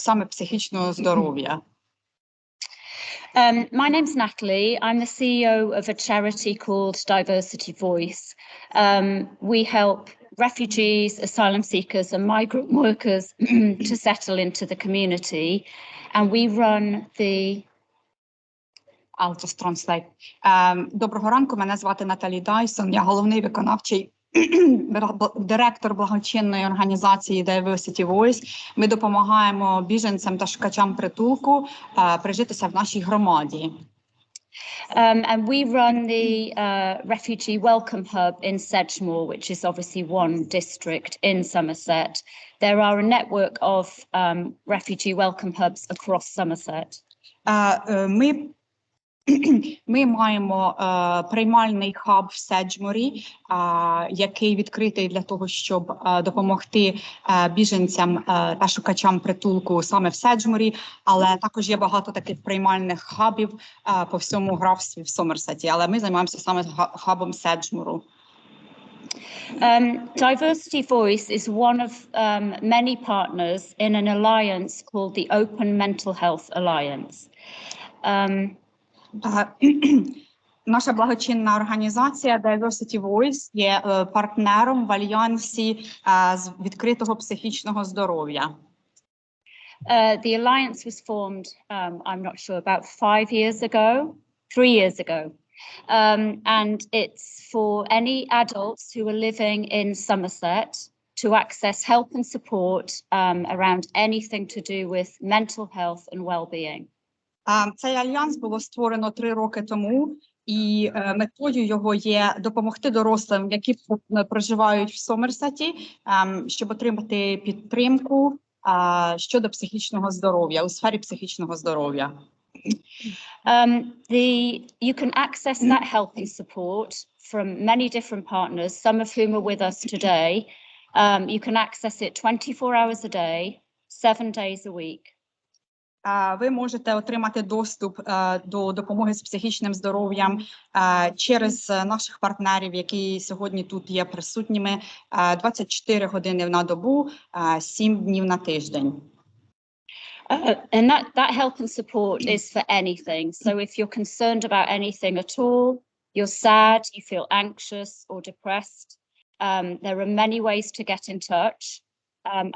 саме психічного здоров'я. My name's Natalie. I'm the CEO of a charity called Diversity Voice. We help refugees, asylum seekers and migrant workers to settle into the community. And we run the... I'll just translate. Доброго ранку, мене звати Наталі Дайсон, я головний виконавчий директор благочинної організації Diversity Voice. Ми допомагаємо біженцям та шукачам притулку прижитися в нашій громаді. And we run the Refugee Welcome Hub in Sedgemoor, which is obviously one district in Somerset. There are a network of refugee welcome hubs across Somerset. Ми маємо приймальний хаб в Седжморі, який відкритий для того, щоб допомогти біженцям та шукачам притулку саме в Седжморі, але також є багато таких приймальних хабів по всьому графстві в Сомерсеті, але ми займаємося саме хабом Седжмору. Diversity Voice is one of many partners in an alliance called the Open Mental Health Alliance. Наша благочинна організація Diversity Voice є партнером в альянсі з відкритого психічного здоров'я. The alliance was formed, I'm not sure, about 3 years ago. And it's for any adults who are living in Somerset to access help and support around anything to do with mental health and well-being. Цей альянс було створено 3 роки тому, і метою його є допомогти дорослим, які проживають в Сомерсеті, щоб отримати підтримку щодо психічного здоров'я, у сфері психічного здоров'я. You can access that help and support from many different partners, some of whom are with us today. You can access it 24 hours a day, 7 days a week. Ви можете отримати доступ до допомоги з психічним здоров'ям через наших партнерів, які сьогодні тут є присутніми, 24 години на добу, 7 днів на тиждень. And that help and support is for anything. So if you're concerned about anything at all, you're sad, you feel anxious or depressed, there are many ways to get in touch.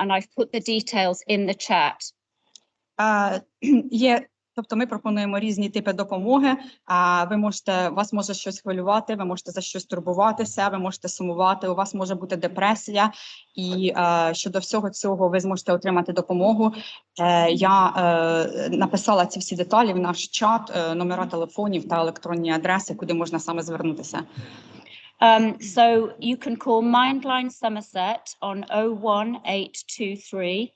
And I've put the details in the chat. Тобто ми пропонуємо різні типи допомоги. Вас може щось хвилювати, ви можете за щось турбуватися, ви можете сумувати, у вас може бути депресія. І щодо всього цього ви зможете отримати допомогу. Я написала ці всі деталі в наш чат, номера телефонів та електронні адреси, куди можна саме звернутися. So you can call Mindline Somerset on 01823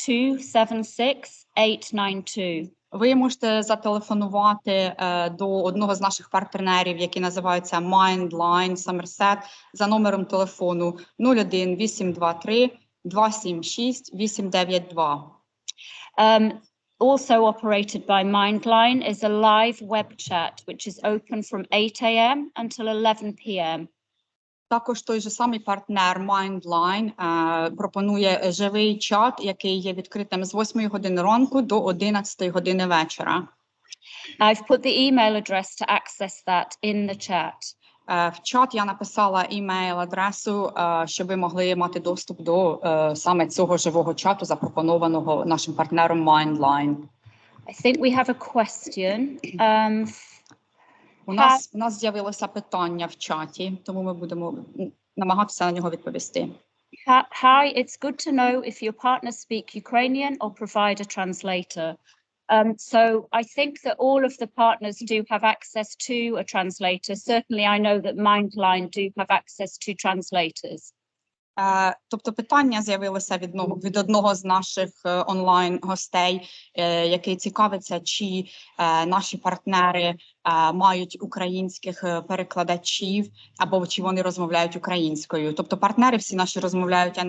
276 892. Ви можете зателефонувати до одного з наших партнерів, який називається Mindline Somerset, за номером телефону 01823 276 892. Also operated by Mindline is a live web chat, which is open from 8 a.m. until 11 p.m. Також той же самий партнер Mindline пропонує живий чат, який є відкритим з 8 години ранку до 11 години вечора. I've put the email address to access that in the chat. В чат я написала імейл-адресу, щоб ви могли мати доступ до саме цього живого чату, запропонованого нашим партнером Mindline. I think we have a question. У нас з'явилося питання в чаті, тому ми будемо намагатися на нього відповісти. Hi, it's good to know if your partners speak Ukrainian or provide a translator. So I think that all of the partners do have access to a translator. Certainly I know that Mindline do have access to translators. Тобто питання з'явилося від одного з наших онлайн-гостей, який цікавиться, чи наші партнери мають українських перекладачів, або чи вони розмовляють українською. Тобто партнери всі наші розмовляють,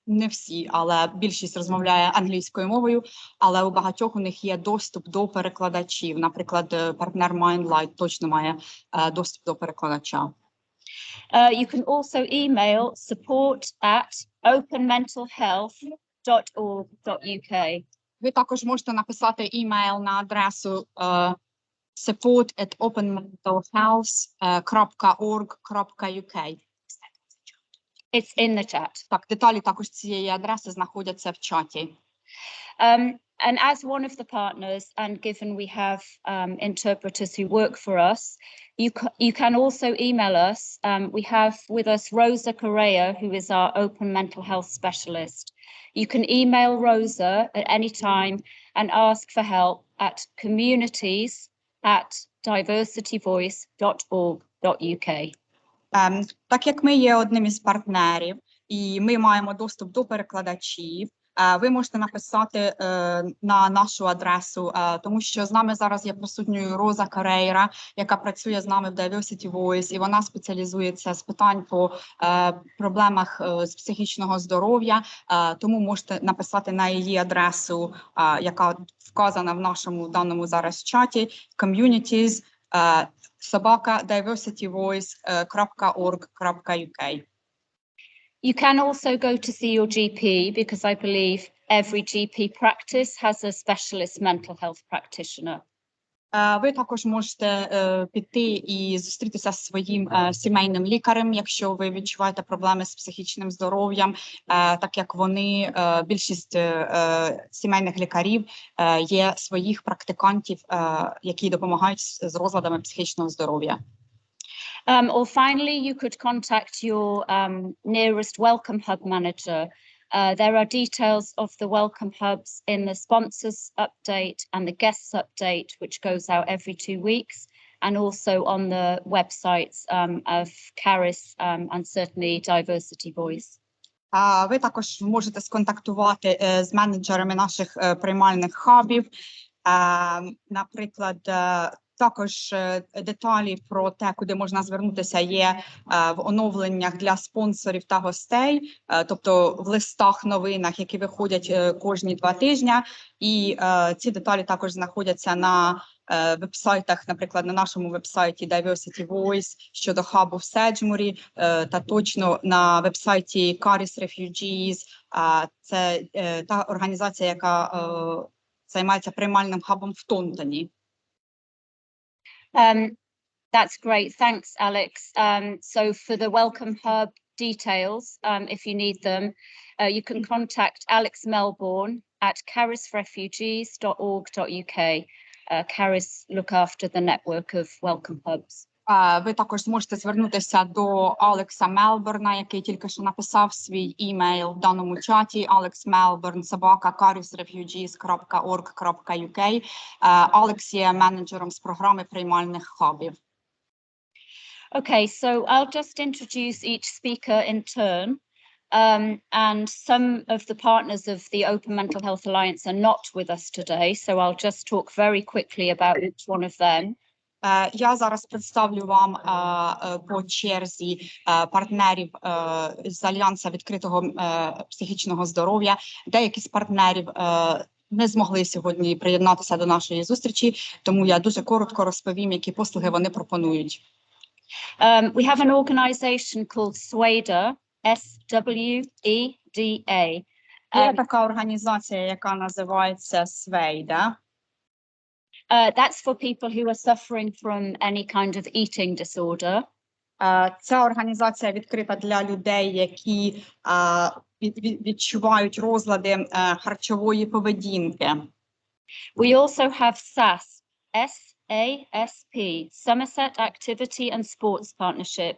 не всі, але більшість розмовляє англійською мовою, але у багатьох у них є доступ до перекладачів. Наприклад, партнер Mindline точно має доступ до перекладача. You can also email support@openmentalhealth.org.uk. Ви також можете написати імейл на адресу support@openmentalhealth.org.uk. It's in the chat. Так, деталі також цієї адреси знаходяться в чаті. And as one of the partners, and given we have interpreters who work for us, you can also email us. We have with us Rosa Correa, who is our open mental health specialist. You can email Rosa at any time and ask for help at communities@diversityvoice.org.uk. Так як ми є одним із партнерів і ми маємо доступ до перекладачів, ви можете написати на нашу адресу, тому що з нами зараз є присутньою Роза Карейра, яка працює з нами в Diversity Voice, і вона спеціалізується з питань по проблемах з психічного здоров'я, тому можете написати на її адресу, яка вказана в нашому даному зараз чаті, communities@diversityvoice.org.uk. You can also go to see your GP because I believe every GP practice has a specialist mental health practitioner. Ви також можете піти і зустрітися з своїм сімейним лікарем, якщо ви відчуваєте проблеми з психічним здоров'ям, так як вони, більшість сімейних лікарів, є своїх практикантів, які допомагають з розладами психічного здоров'я. Or finally, you could contact your nearest Welcome Hub manager. There are details of the Welcome Hubs in the sponsors update and the guests update, which goes out every 2 weeks, and also on the websites of Caris and certainly Diversity Voice. Ви також можете сконтактувати з менеджерами наших приймальних хабів, наприклад, також деталі про те, куди можна звернутися, є в оновленнях для спонсорів та гостей, тобто в листах, новинах, які виходять кожні 2 тижні. І ці деталі також знаходяться на вебсайтах, наприклад, на нашому вебсайті Diversity Voice щодо хабу в Седжморі, та точно на вебсайті Caris Refugees. Це та організація, яка займається приймальним хабом в Тонтоні. That's great. Thanks, Alex. So for the Welcome Hub details, if you need them, you can contact Alex Melbourne at carisrefugees.org.uk. Caris look after the network of Welcome Hubs. Ви також зможете звернутися до Алекса Мелборна, який тільки що написав свій імейл в даному чаті, alexmelbourne@carisrefugees.org.uk. Алекс є менеджером з програми приймальних хабів. Okay, so I'll just introduce each speaker in turn. And some of the partners of the Open Mental Health Alliance are not with us today, so I'll just talk very quickly about each one of them. Я зараз представлю вам по черзі партнерів з Альянсу відкритого психічного здоров'я. Деякі з партнерів не змогли сьогодні приєднатися до нашої зустрічі, тому я дуже коротко розповім, які послуги вони пропонують. We have an organization called SWEDA, SWEDA. Є така організація, яка називається SWEDA. That's for people who are suffering from any kind of eating disorder. Ця організація відкрита для людей, які відчувають розлади харчової поведінки. We also have SAS, SASP, Somerset Activity and Sports Partnership.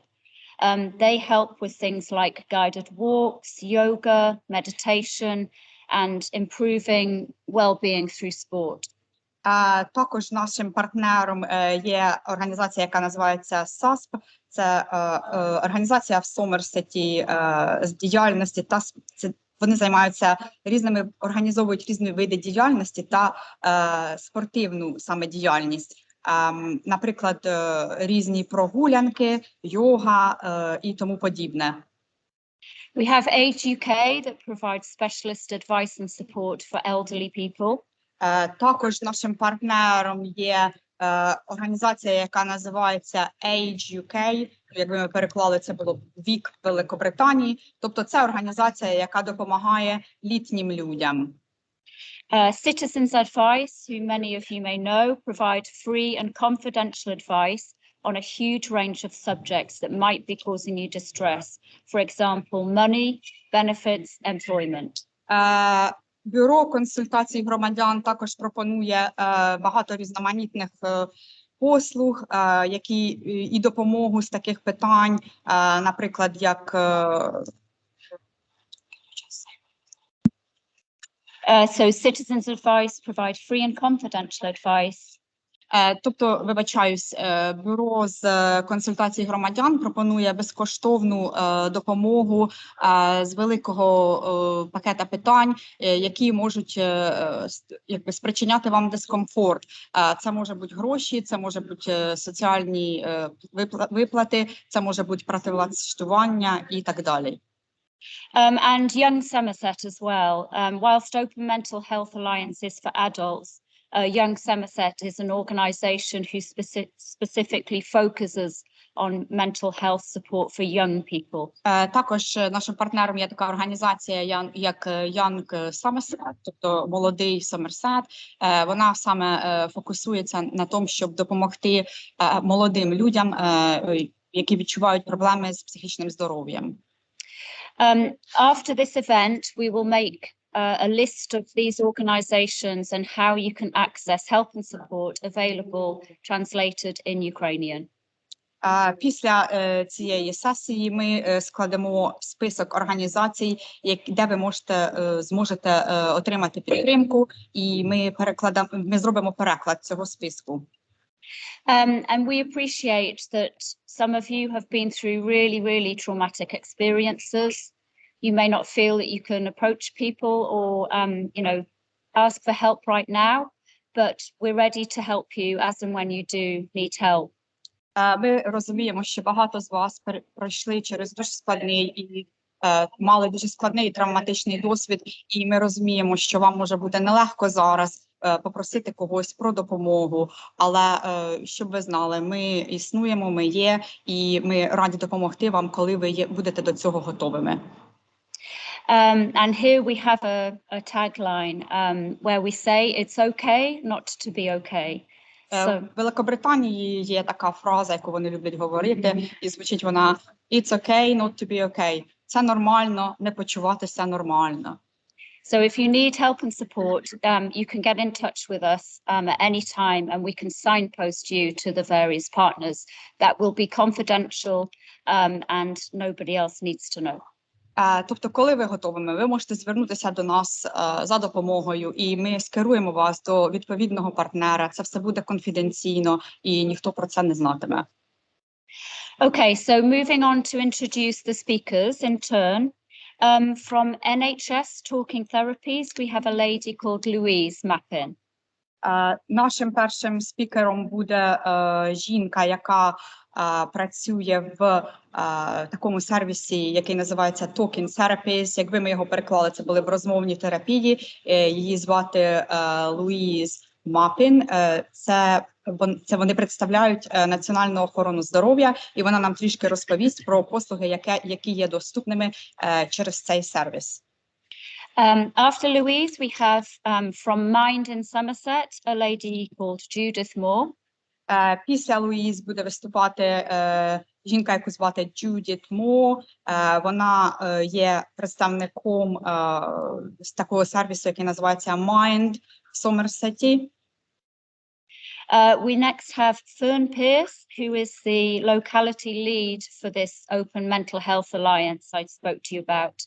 They help with things like guided walks, yoga, meditation, and improving well-being through sport. Також нашим партнером є організація, яка називається SASP. Це організація в Сомерсеті з діяльності та вони займаються організовують різні види діяльності та спортивну саме діяльність. Наприклад, різні прогулянки, йога і тому подібне. We have Age UK that provides specialist advice and support for elderly people. Також нашим партнером є організація, яка називається Age UK. Якби ми переклали, це було вік Великобританії. Тобто це організація, яка допомагає літнім людям. Citizens Advice, who many of you may know, provide free and confidential advice on a huge range of subjects that might be causing you distress. For example, money, benefits, employment. Бюро консультацій громадян також пропонує багато різноманітних послуг, які і допомогу з таких питань, наприклад, як So Citizens Advice provide free and confidential advice. Тобто, вибачаюсь, бюро з консультацій громадян пропонує безкоштовну допомогу з великого пакета питань, які можуть якби спричиняти вам дискомфорт. Це може бути гроші, це може бути соціальні виплати, це може бути працевлаштування і так далі. And Young Somerset as well. Whilst Open Mental Health Alliance is for adults, Young Somerset is an organisation who specifically focuses on mental health support for young people. Також нашим партнером є така організація, як Young Somerset, тобто молодий Сомерсет. Вона саме фокусується на тому, щоб допомогти молодим людям, які відчувають проблеми з психічним здоров'ям. After this event, we will make a list of these organisations and how you can access help and support available translated in Ukrainian. Після цієї сесії ми складемо список організацій, де ви зможете отримати підтримку, і ми зробимо переклад цього списку. And we appreciate that some of you have been through really traumatic experiences. You may not feel that you can approach people or, ask for help right now, but we're ready to help you as and when you do need help. Ми розуміємо, що багато з вас пройшли через дуже складний і мали дуже складний і травматичний досвід, і ми розуміємо, що вам може бути нелегко зараз попросити когось про допомогу, але щоб ви знали, ми існуємо, ми є, і ми раді допомогти вам, коли ви будете до цього готовими. And here we have a tagline where we say it's okay not to be okay. В Великобританії є така фраза, яку вони люблять говорити, і звучить вона «It's okay not to be okay». Це нормально не почуватися нормально. So if you need help and support, you can get in touch with us at any time, and we can signpost you to the various partners. That will be confidential, and nobody else needs to know. Тобто, коли ви готовими, ви можете звернутися до нас за допомогою, і ми скеруємо вас до відповідного партнера. Це все буде конфіденційно, і ніхто про це не знатиме. Okay, so moving on to introduce the speakers in turn. From NHS Talking Therapies, we have a lady called Louise Mappin. Нашим першим спікером буде жінка, яка працює в такому сервісі, який називається Talking Therapies. Якби ми його переклали, це були б розмовні терапії. Її звати Луїз Мапін. Це вони представляють Національну охорону здоров'я, і вона нам трішки розповість про послуги, які є доступними через цей сервіс. After Louise, we have from Mind in Somerset, a lady called Judith Moore. Після Луїз буде виступати жінка, яку звати Judith Moore. Вона є представником з такого сервісу, який називається Mind в Сомерсеті. We next have Fern Pierce, who is the locality lead for this Open Mental Health Alliance I spoke to you about.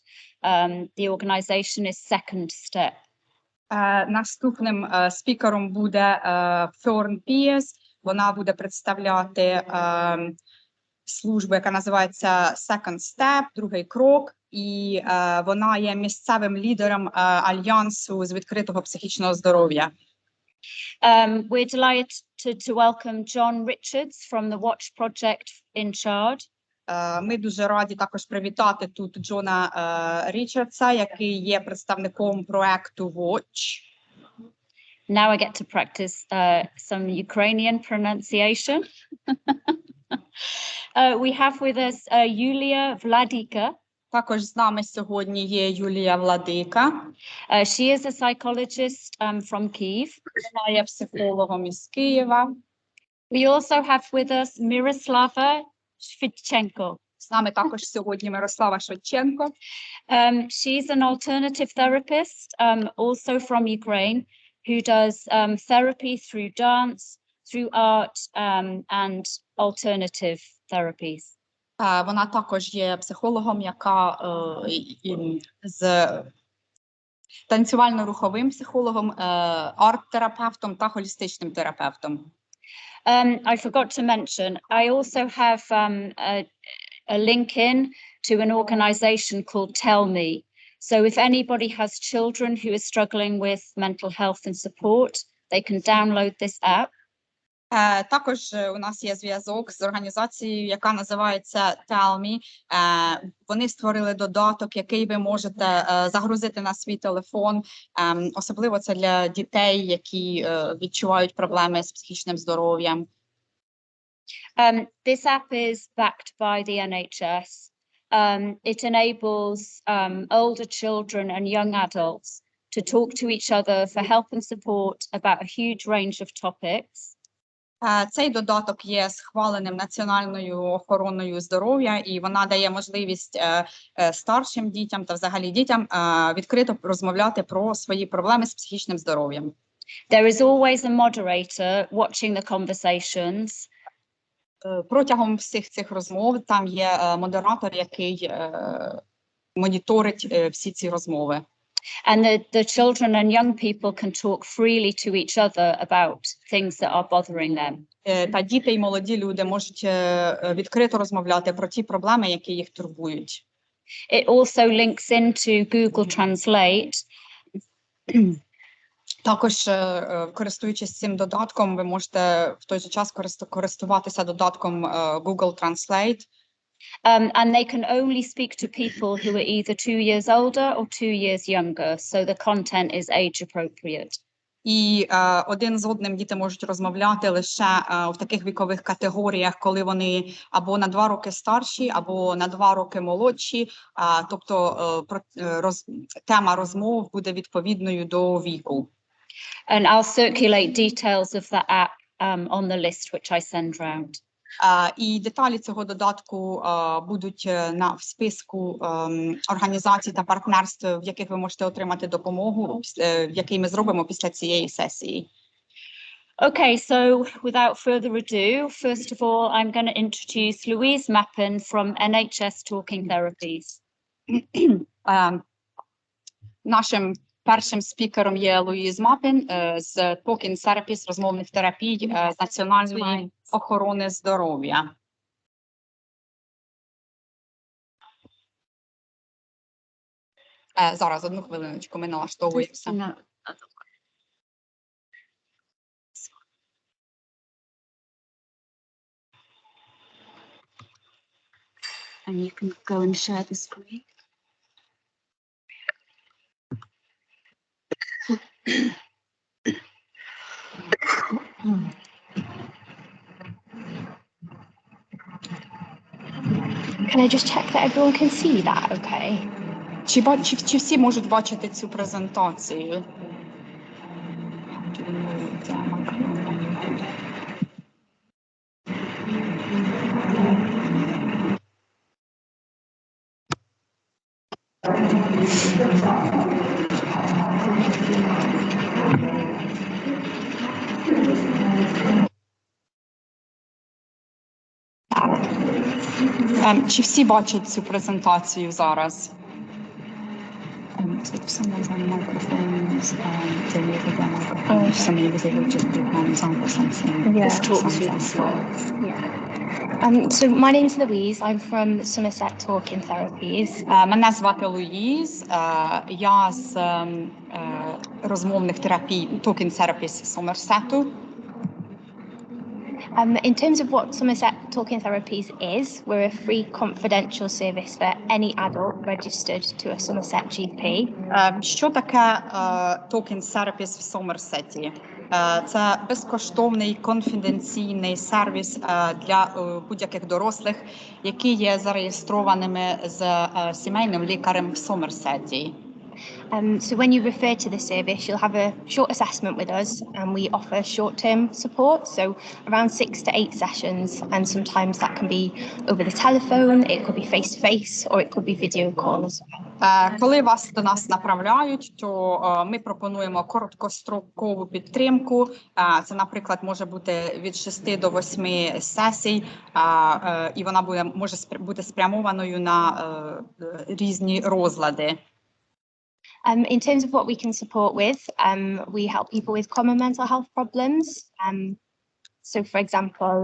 The organisation is Second Step. Наступним спікером буде Fern Pierce. Вона буде представляти службу, яка називається Second Step, другий крок, і вона є місцевим лідером альянсу з відкритого психічного здоров'я. We're delighted to welcome John Richards from the Watch Project in Chard. Ми дуже раді також привітати тут Джона Річардса, який є представником проекту Watch. Now I get to practice some Ukrainian pronunciation. We have with us Yulia Vladika. Також з нами сьогодні є Юлія Владика. She is a psychologist from Kyiv. Вона є психологом із Києва. We also have with us Miroslava Shvitchenko. З нами також сьогодні Мирослава Швидченко. She's an alternative therapist, also from Ukraine, who does therapy through dance, through art, and alternative therapies. Вона також є психологом, яка з танцювально-руховим психологом, арт-терапевтом та холістичним терапевтом. I forgot to mention, I also have a link in to an organization called Tell Me. So if anybody has children who are struggling with mental health and support, they can download this app. Також у нас є зв'язок з організацією, яка називається Tell Me. Вони створили додаток, який ви можете загрузити на свій телефон. Особливо це для дітей, які відчувають проблеми з психічним здоров'ям. This app is backed by the NHS. It enables older children and young adults to talk to each other for help and support about a huge range of topics. Цей додаток є схваленим Національною охороною здоров'я, і вона дає можливість старшим дітям та взагалі дітям відкрито розмовляти про свої проблеми з психічним здоров'ям. There is always a moderator watching the conversations. Протягом всіх цих розмов там є модератор, який моніторить всі ці розмови. And the children and young people can talk freely to each other about things that are bothering them. Та діти і молоді люди можуть відкрито розмовляти про ті проблеми, які їх турбують. It also links into Google Translate. Також, користуючись цим додатком, ви можете в той же час користуватися додатком Google Translate. And they can only speak to people who are either 2 years older or 2 years younger, so the content is age appropriate. І один з одним діти можуть розмовляти лише в таких вікових категоріях, коли вони або на 2 роки старші, або на 2 роки молодші. Тобто тема розмов буде відповідною до віку. And I'll circulate details of the app on the list which I send round. І деталі цього додатку будуть в списку організацій та партнерств, в яких ви можете отримати допомогу, який ми зробимо після цієї сесії. Okay, so without further ado, first of all, I'm going to introduce Louise Mappin from NHS Talking Therapies. Нашим першим спікером є Луїз Мапін з Talking Therapies, розмовних терапій з Національної охорони здоров'я. Зараз, одну хвилиночку, ми налаштовуємося. And you can go and share the screen. Can I just check that everyone can see that, okay? Чи всі можуть бачити цю презентацію? Чи всі бачать цю презентацію зараз? Someone's on microphones, somebody was able to do hands on or something. Yeah. Just talk through the slides. Yeah. So my name's Louise. I'm from Somerset Talking Therapies. Мене звати Луїз. Я з розмовних терапій Talking Therapies з Сомерсету. In terms of what Somerset Talking Therapies is, we're a free confidential service for any adult registered to a Somerset GP. Що таке Talking Therapies в Сомерсеті? Це безкоштовний конфіденційний сервіс для будь-яких дорослих, які є зареєстрованими з сімейним лікарем в Сомерсеті. So when you refer to the service, you'll have a short assessment with us, and we offer short-term support, so around 6 to 8 sessions, and sometimes that can be over the telephone, it could be face-to-face, or it could be video calls. Коли вас до нас направляють, то ми пропонуємо короткострокову підтримку. Це, наприклад, може бути від 6 до 8 сесій, і вона може бути спрямованою на різні розлади. In terms of what we can support with, we help people with common mental health problems. So, for example,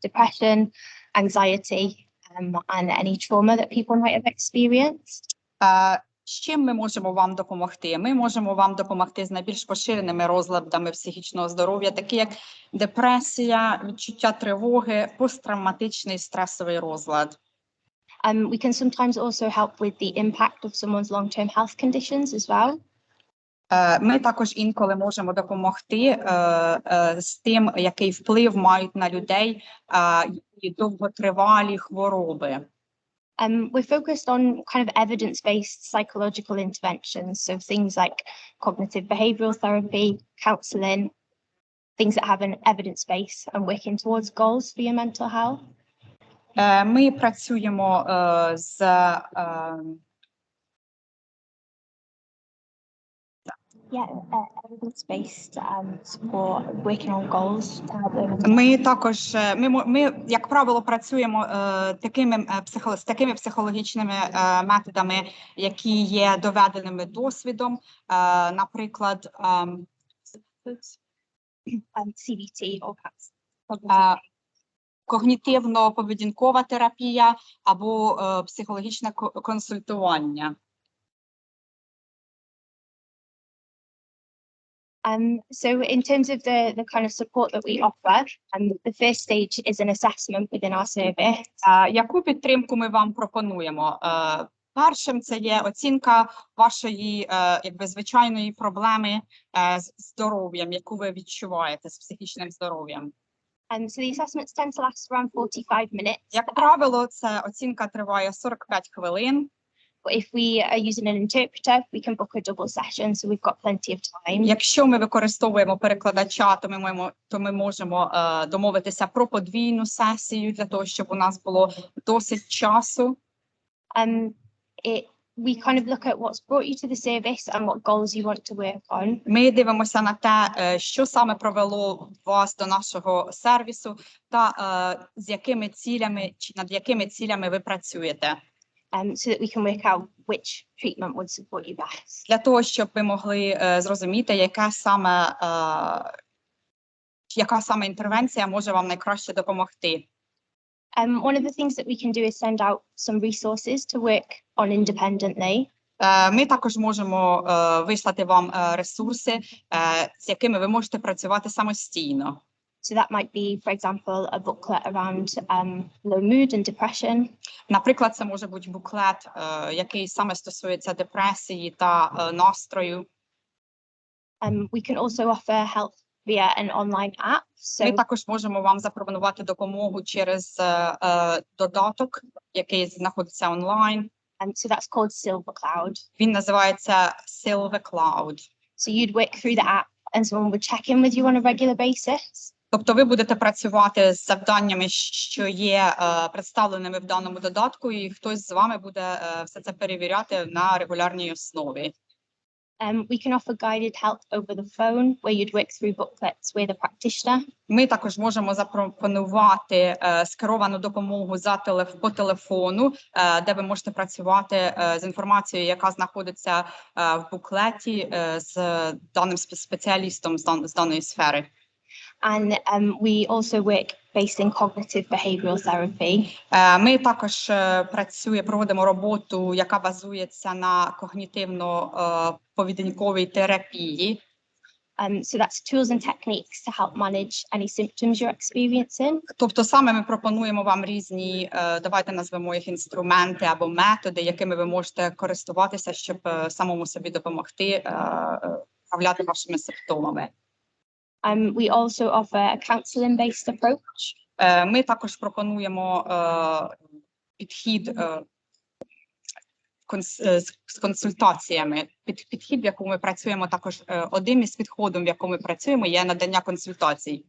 depression, anxiety, and any trauma that people might have experienced. З чим ми можемо вам допомогти? Ми можемо вам допомогти з найбільш поширеними розладами психічного здоров'я, такі як депресія, відчуття тривоги, посттравматичний стресовий розлад. We can sometimes also help with the impact of someone's long-term health conditions as well. Ми також інколи можемо допомогти з тим, який вплив мають на людей довготривалі хвороби. We're focused on kind of evidence-based psychological interventions, so things like cognitive behavioral therapy, counselling, things that have an evidence base and working towards goals for your mental health. Ми працюємо з evidence-based support, working on goals. Ми також, як правило, працюємо з такими психологічними методами, які є доведеними досвідом, наприклад, CBT or когнітивно-поведінкова терапія або психологічне консультування. So in terms of the kind of support that we offer, the first stage is an assessment within our service. Яку підтримку ми вам пропонуємо? Першим це є оцінка вашої звичайної проблеми з здоров'ям, яку ви відчуваєте з психічним здоров'ям. So the assessments tend to last around 45 minutes. Як правило, ця оцінка триває 45 хвилин. But if we are using an interpreter, we can book a double session, so we've got plenty of time. Якщо ми використовуємо перекладача, то ми можемо домовитися про подвійну сесію для того, щоб у нас було досить часу. We kind of look at what's brought you to the service and what goals you want to work on. Ми дивимося на те, що саме привело вас до нашого сервісу та з якими цілями чи над якими цілями ви працюєте. So that we can work out which treatment would support you best. Для того, щоб ви могли зрозуміти, яка саме інтервенція може вам найкраще допомогти. One of the things that we can do is send out some resources to work on independently. Ми також можемо вислати вам ресурси, з якими ви можете працювати самостійно. So that might be, for example, a booklet around low mood and depression. Наприклад, це може бути буклет, який саме стосується депресії та настрою. We can also offer help via an online app. Ми також можемо вам запропонувати допомогу через додаток, який знаходиться онлайн. So that's called Silver Cloud. Він називається Silver Cloud. So you'd work through the app and someone would check in with you on a regular basis. Тобто ви будете працювати з завданнями, що є представленими в даному додатку, і хтось з вами буде все це перевіряти на регулярній основі. We can offer guided help over the phone, where you'd work through booklets with a practitioner. Ми також можемо запропонувати скеровану допомогу по телефону, де ви можете працювати з інформацією, яка знаходиться в буклеті з даним спеціалістом з даної сфери. And we also work based in cognitive behavioral therapy. Ми також проводимо роботу, яка базується на когнітивно-поведінковій терапії. So that's tools and techniques to help manage any symptoms you're experiencing. Тобто саме ми пропонуємо вам різні, давайте назвемо їх інструменти або методи, якими ви можете користуватися, щоб самому собі допомогти управляти вашими симптомами. We also offer a counselling-based approach. Ми також пропонуємо підхід з консультаціями. Підхід, в якому ми працюємо, також одним із підходів, в якому ми працюємо, є надання консультацій.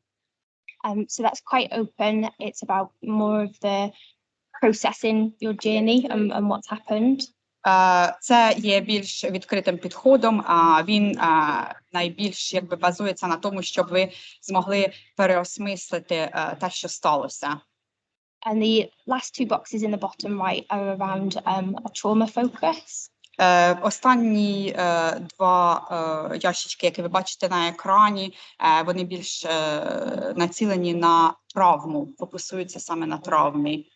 So that's quite open. It's about more of the processing your journey and what's happened. Це є більш відкритим підходом, а він найбільш якби базується на тому, щоб ви змогли переосмислити те, що сталося. And the last two boxes in the bottom right are around a trauma focus. Останні два ящички, які ви бачите на екрані, вони більш націлені на травму, фокусуються саме на травмі.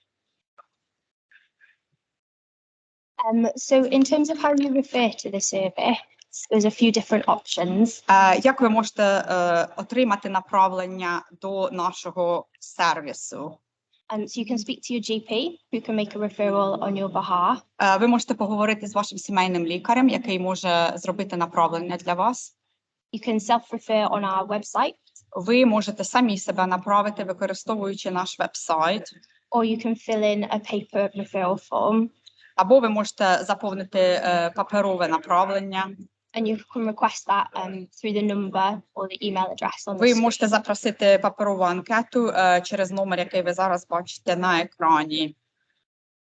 So in terms of how you refer to the service, there's a few different options. Як ви можете отримати направлення до нашого сервісу? So you can speak to your GP, who can make a referral on your behalf. Ви можете поговорити з вашим сімейним лікарем, який може зробити направлення для вас. You can self-refer on our website. Ви можете самі себе направити, використовуючи наш веб-сайт. Or you can fill in a paper referral form. Або ви можете заповнити паперове направлення. And you can request that through the number or the email address on the Ви screen. можете запросити паперову анкету через номер, який ви зараз бачите на екрані.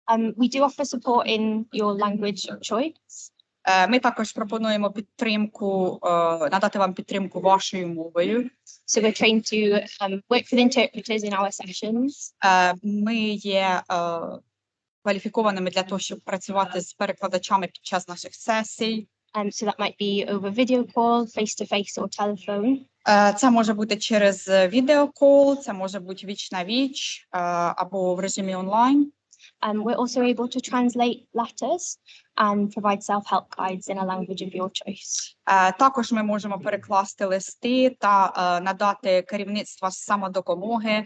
We do offer support in your language of choice. Ми також пропонуємо підтримку, надати вам підтримку вашою мовою. So we're trained to work with interpreters in our sessions. Ми є кваліфікованими для того, щоб працювати з перекладачами під час наших сесій. So that might be over video call, face-to-face or telephone. Це може бути через відеокол, це може бути віч на віч або в режимі онлайн. We're also able to translate letters and provide self-help guides in a language of your choice. Також ми можемо перекласти листи та надати керівництво з самодопомоги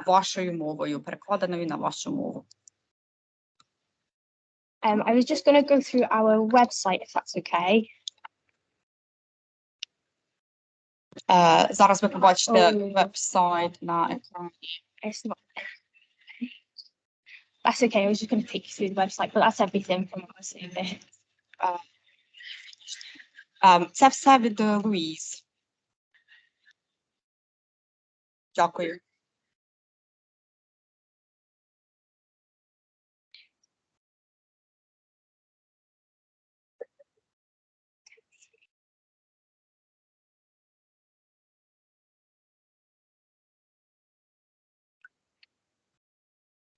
вашою мовою, перекладеною на вашу мову. I was just going to go through our website, if that's okay. Зараз ви побачите веб-сайт на екрані. It's not. That's okay. I was just going to take you through the website, but that's everything from our service. Це все від Луїз. Дякую.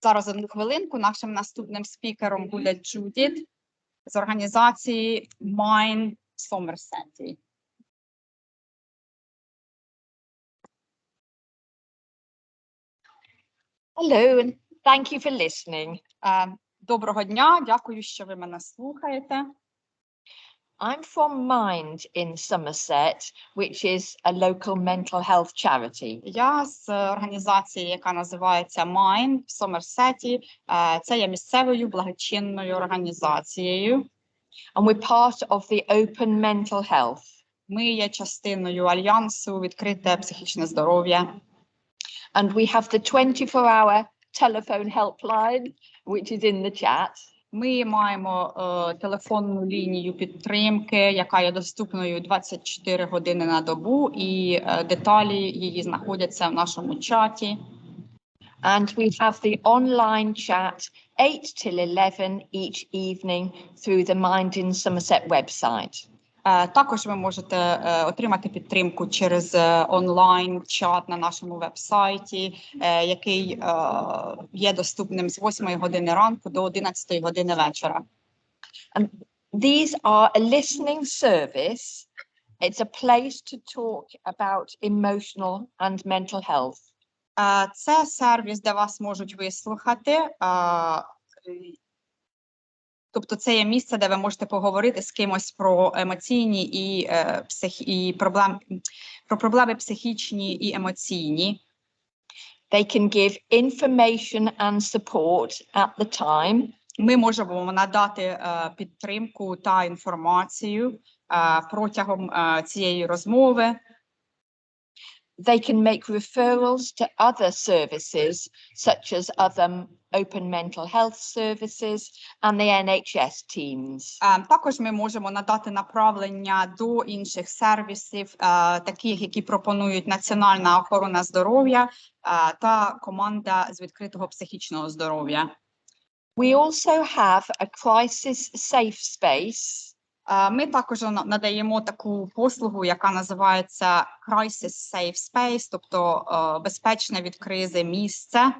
Зараз одну хвилинку. Нашим наступним спікером буде Джудіт з організації Mind Somerset. Hello, and thank you for listening. Доброго дня, дякую, що ви мене слухаєте. I'm from Mind in Somerset, which is a local mental health charity. Я з організації, яка називається Mind в Сомерсеті. Це є місцевою благочинною організацією. And we're part of the Open Mental Health. Ми є частиною альянсу «Відкрите психічне здоров'я». And we have the 24-hour telephone helpline, which is in the chat. Ми маємо телефонну лінію підтримки, яка є доступною 24 години на добу, і деталі її знаходяться в нашому чаті. And we have the online chat 8 till 11 each evening through the Mind in Somerset website. Також ви можете отримати підтримку через онлайн-чат на нашому веб-сайті, який є доступним з 8 години ранку до 11 години вечора. And these are a listening service. It's a place to talk about emotional and mental health. Це сервіс, де вас можуть вислухати, Тобто це є місце, де ви можете поговорити з кимось про емоційні і про проблеми психічні і емоційні. They can give information and support at the time. Ми можемо надати підтримку та інформацію протягом цієї розмови. They can make referrals to other services, such as other open mental health services and the NHS teams. Також ми можемо надати направлення до інших сервісів, таких, які пропонують Національна охорона здоров'я та команда з відкритого психічного здоров'я. We also have a crisis safe space. Ми також надаємо таку послугу, яка називається Crisis Safe Space, тобто безпечне від кризи місце.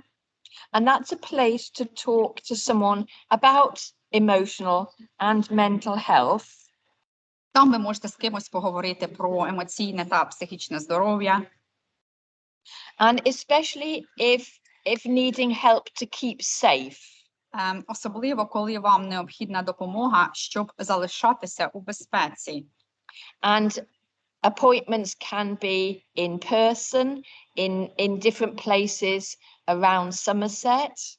And that's a place to talk to someone about emotional and mental health. Там ви можете з кимось поговорити про емоційне та психічне здоров'я. And especially if needing help to keep safe. Особливо, коли вам необхідна допомога, щоб залишатися у безпеці. And appointments can be in person, in different places around Somerset.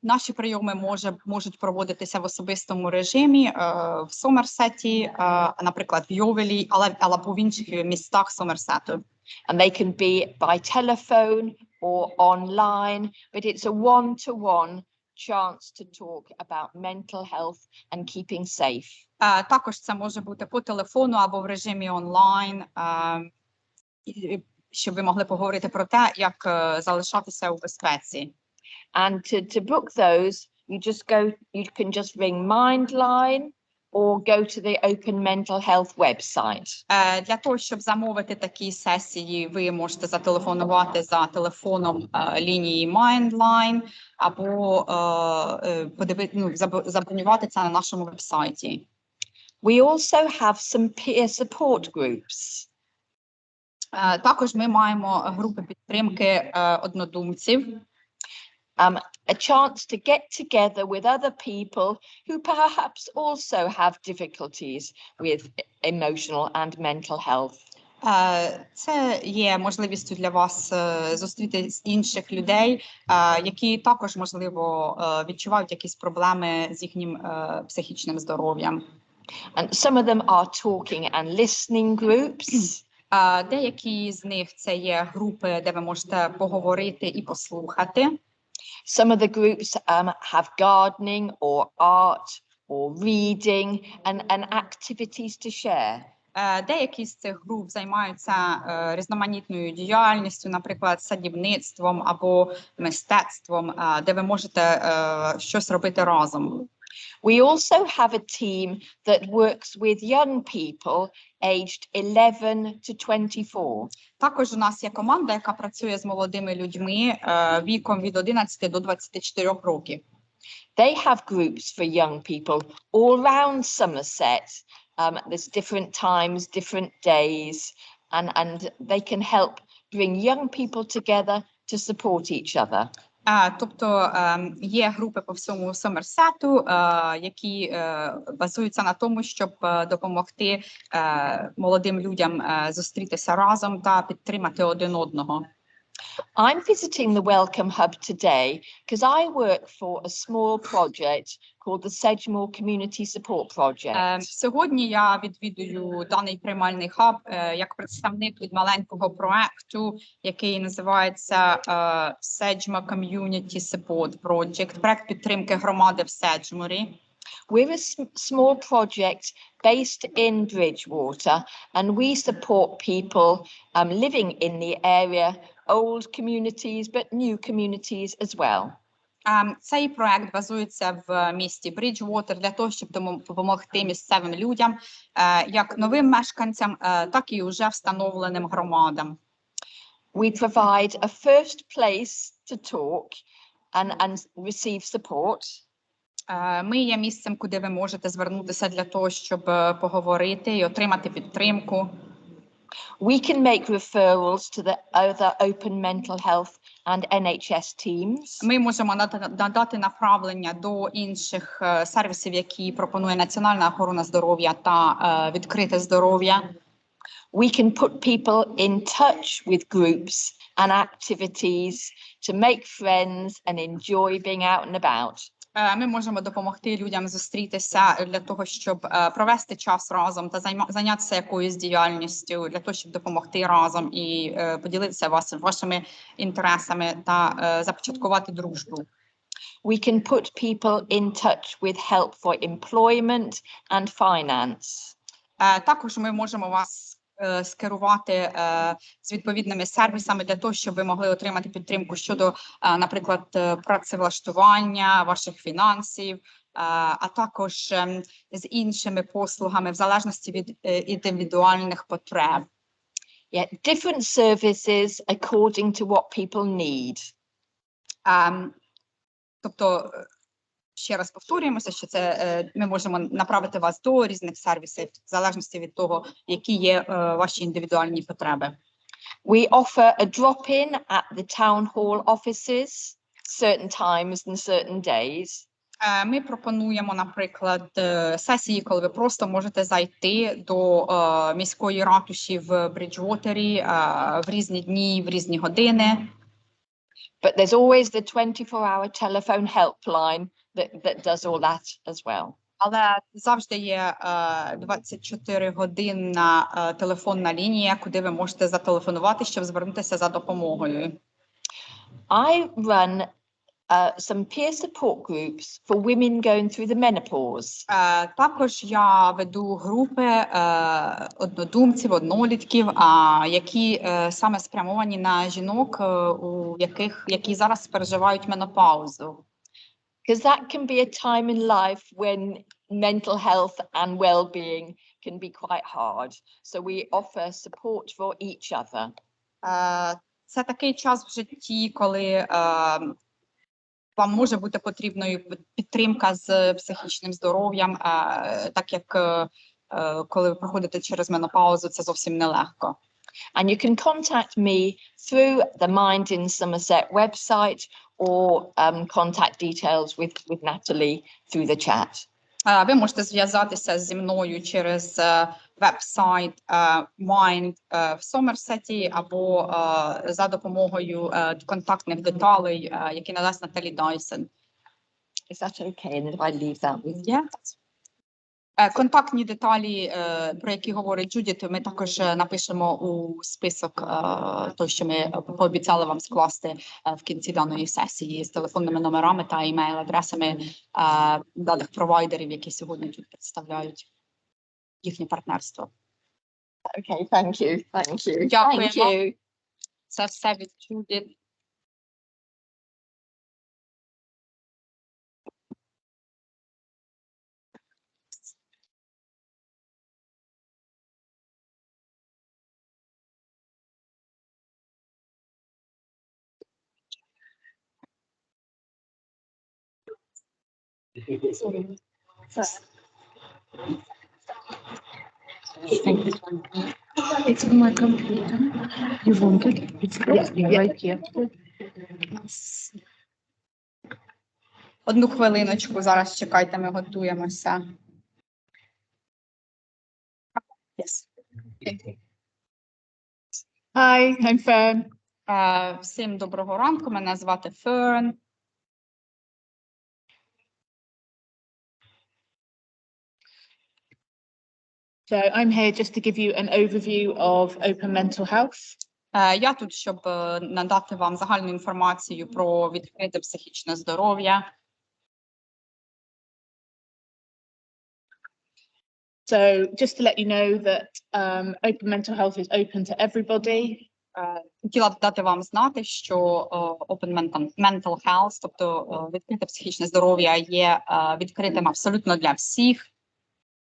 Наші прийоми можуть проводитися в особистому режимі в Сомерсеті, наприклад, в Йовелі, або в інших містах Сомерсету. And they can be by telephone or online, but it's a one-to-one chance to talk about mental health and keeping safe. Також це може бути по телефону або в режимі онлайн, щоб ви могли поговорити про те, як залишатися у безпеці. And to book those, you can just ring Mindline or go to the Open Mental Health website. Для того, щоб замовити такі сесії, ви можете зателефонувати за телефоном лінії Mindline або забронювати це на нашому вебсайті. We also have some peer support groups. Також ми маємо групи підтримки однодумців. A chance to get together with other people who perhaps also have difficulties with emotional and mental health. Це є можливістю для вас зустріти інших людей, які також, можливо, відчувають якісь проблеми з їхнім психічним здоров'ям. And some of them are talking and listening groups. Деякі з них це є групи, де ви можете поговорити і послухати. Some of the groups have gardening or art or reading and activities to share. Деякі з цих груп займаються різноманітною діяльністю, наприклад, садівництвом або мистецтвом, де ви можете щось робити разом. We also have a team that works with young people aged 11 to 24. Також у нас є команда, яка працює з молодими людьми віком від 11 до 24 років. They have groups for young people all around Somerset. There's different times, different days, and they can help bring young people together to support each other. Тобто є групи по всьому Сомерсету, які базуються на тому, щоб допомогти молодим людям зустрітися разом та підтримати один одного. I'm visiting the Welcome Hub today because I work for a small project called the Sedgemoor Community Support Project. Сьогодні я відвідую даний приймальний хаб як представник від маленького проекту, який називається Sedgemoor Community Support Project, проект підтримки громади в Седжморі. We're a small project based in Bridgewater, and we support people living in the area, old communities, but new communities as well. Цей проект базується в місті Бріджвотер для того, щоб допомогти місцевим людям, як новим мешканцям, так і вже встановленим громадам. We provide a first place to talk and receive support. Ми є місцем, куди ви можете звернутися для того, щоб поговорити і отримати підтримку. We can make referrals to the other open mental health and NHS teams. Ми можемо надати направлення до інших сервісів, які пропонує Національна охорона здоров'я та відкрите здоров'я. We can put people in touch with groups and activities to make friends and enjoy being out and about. Ми можемо допомогти людям зустрітися для того, щоб провести час разом та зайнятися якоюсь діяльністю, для того, щоб допомогти разом і поділитися вашими інтересами та започаткувати дружбу. We can put people in touch with help for employment and finance. Також ми можемо вас скерувати з відповідними сервісами для того, щоб ви могли отримати підтримку щодо, наприклад, працевлаштування, ваших фінансів, а також з іншими послугами в залежності від індивідуальних потреб. Yeah, different services according to what people need. Тобто, ще раз повторюємося, що це ми можемо направити вас до різних сервісів в залежності від того, які є ваші індивідуальні потреби. We offer a drop-in at the town hall offices, certain times and certain days. Ми пропонуємо, наприклад, сесії, коли ви просто можете зайти до міської ратуші в Бриджвотері в різні дні, в різні години. But there's always the 24-hour telephone helpline that does all that as well. Але завжди є 24-годинна телефонна лінія, куди ви можете зателефонувати, щоб звернутися за допомогою. I run some peer support groups for women going through the menopause. Також я веду групи однодумців, однолітків, які саме спрямовані на жінок, які зараз переживають менопаузу. Because that can be a time in life when mental health and well-being can be quite hard. So we offer support for each other. Це такий час в житті, коли вам може бути потрібною підтримка з психічним здоров'ям, так як коли ви проходите через менопаузу, це зовсім нелегко. And you can contact me through the Mind in Somerset website or contact details with Natalie through the chat. Ви можете зв'язатися зі мною через веб-сайт Mind в Сомерсеті або за допомогою контактних деталей, які надасть Наталі Дайсон. Is that okay? And if I leave that with you? Yeah. Контактні деталі, про які говорить Джудіт, ми також напишемо у список, той, що ми пообіцяли вам скласти в кінці даної сесії з телефонними номерами та імейл-адресами даних провайдерів, які сьогодні тут представляють їхнє партнерство. Okay, thank you. Thank you. Дякуємо. Thank you. Це все від Джудіт. It's on my computer. You want it? It's right here. Одну хвилиночку, зараз чекайте, ми готуємося. Yes. Hi, I'm Fern. Всім доброго ранку, мене звати Ферн. So I'm here just to give you an overview of open mental health. Я тут, щоб надати вам загальну інформацію про відкрите психічне здоров'я. So just to let you know that open mental health is open to everybody. Хотіла б дати вам знати, що Open Mental Health, тобто відкрите психічне здоров'я, є відкритим абсолютно для всіх.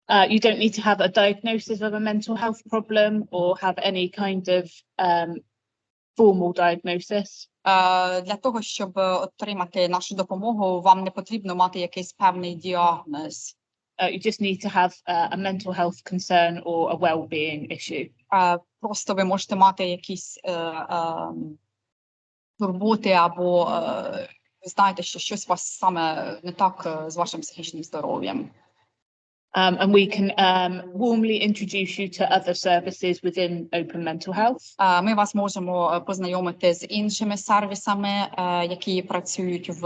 You don't need to have a diagnosis of a mental health problem or have any kind of formal diagnosis. Для того, щоб отримати нашу допомогу, вам не потрібно мати якийсь певний діагноз. You just need to have a mental health concern or a well-being issue. Просто ви можете мати якісь турботи або ви знаєте, що щось у вас саме не так з вашим психічним здоров'ям. And we can warmly introduce you to other services within Open Mental Health. Ми вас можемо познайомити з іншими сервісами, які працюють в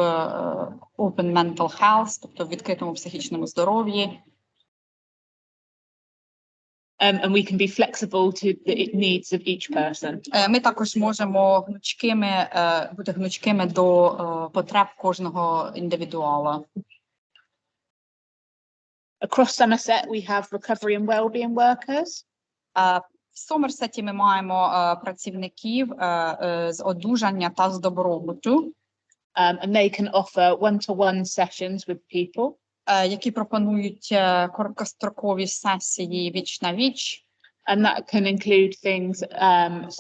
Open Mental Health, тобто в відкритому психічному здоров'ї. And we can be flexible to the needs of each person. Ми також можемо бути гнучкими до потреб кожного індивідуала. Across Somerset, we have recovery and wellbeing workers. В Сомерсеті ми маємо працівників з одужання та з добробуту, And they can offer one-to-one sessions with people. Які пропонують короткострокові сесії віч на віч. And that can include things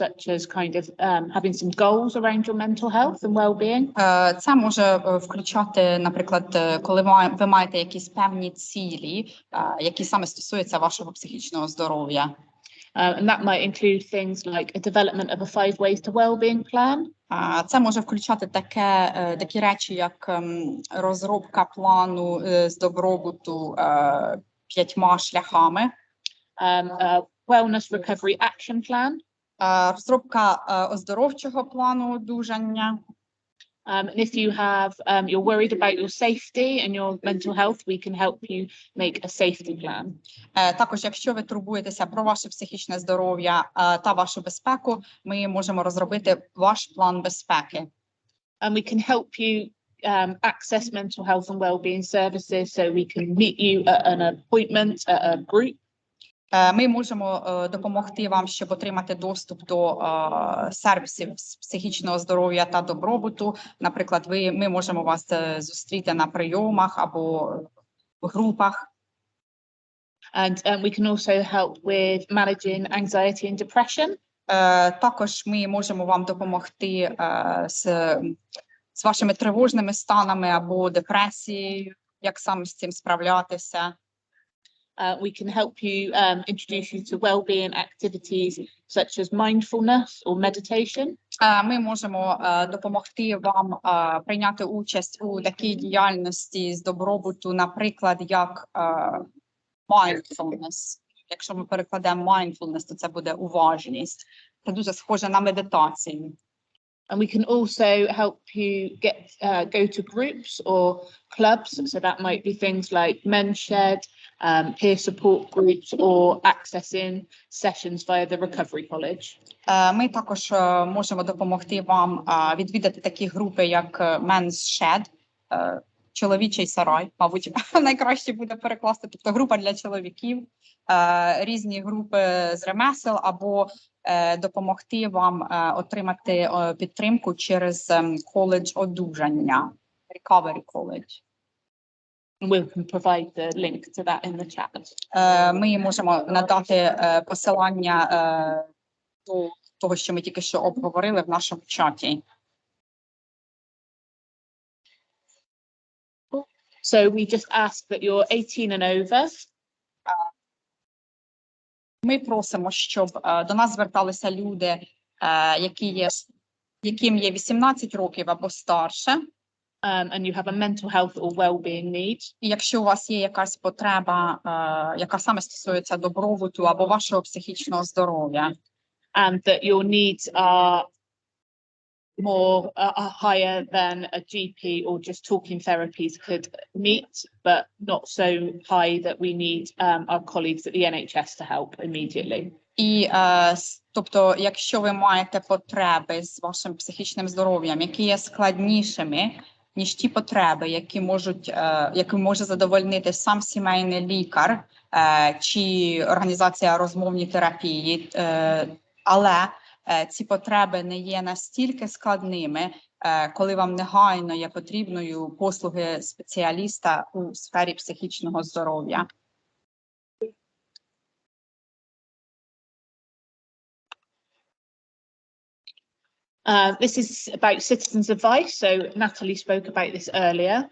such as kind of having some goals around your mental health and well-being. Це може включати, наприклад, коли ви маєте якісь певні цілі, які саме стосуються вашого психічного здоров'я. And that might include things like a development of a 5 ways to well-being plan. Це може включати такі речі, як розробка плану з добробуту 5 шляхами. Wellness recovery action plan. Розробка оздоровчого плану одужання. And if you have, you're worried about your safety and your mental health, we can help you make a safety plan. Також, якщо ви турбуєтеся про ваше психічне здоров'я та вашу безпеку, ми можемо розробити ваш план безпеки. And we can help you access mental health and wellbeing services, so we can meet you at an appointment, at a group. Ми можемо допомогти вам, щоб отримати доступ до сервісів з психічного здоров'я та добробуту. Наприклад, ми можемо вас зустріти на прийомах або в групах. And we can also help with managing anxiety and depression. Також ми можемо вам допомогти з вашими тривожними станами або депресією, як саме з цим справлятися. We can help you introduce you to well-being activities such as mindfulness or meditation. Ми можемо допомогти вам прийняти участь у такій діяльності з добробуту, наприклад, як mindfulness. Якщо ми перекладемо mindfulness, то це буде уважність. Це дуже схоже на медитацію. And we can also help you go to groups or clubs. So that might be things like men's shed, peer support groups, or accessing sessions via the Recovery College. Ми також можемо допомогти вам відвідати такі групи, як men's shed, чоловічий сарай, мабуть, найкраще буде перекласти, тобто група для чоловіків, різні групи з ремесел, або допомогти вам отримати підтримку через коледж одужання, Recovery College. We can provide the link to that in the chat. Ми можемо надати посилання до того, що ми тільки що обговорили в нашому чаті. So we just ask that you're 18 and over. Ми просимо, щоб до нас зверталися люди, яким є 18 років або старше. And you have a mental health or well-being need. І якщо у вас є якась потреба, яка саме стосується добробуту або вашого психічного здоров'я. And that your needs are more higher than a GP or just talking therapies could meet, but not so high that we need our colleagues at the NHS to help immediately. І, тобто, якщо ви маєте потреби з вашим психічним здоров'ям, які є складнішими, ніж ті потреби, які може задовольнити сам сімейний лікар чи організація розмовні терапії, але ці потреби не є настільки складними, коли вам негайно є потрібною послуги спеціаліста у сфері психічного здоров'я. This is about citizens' advice. So Natalie spoke about this earlier.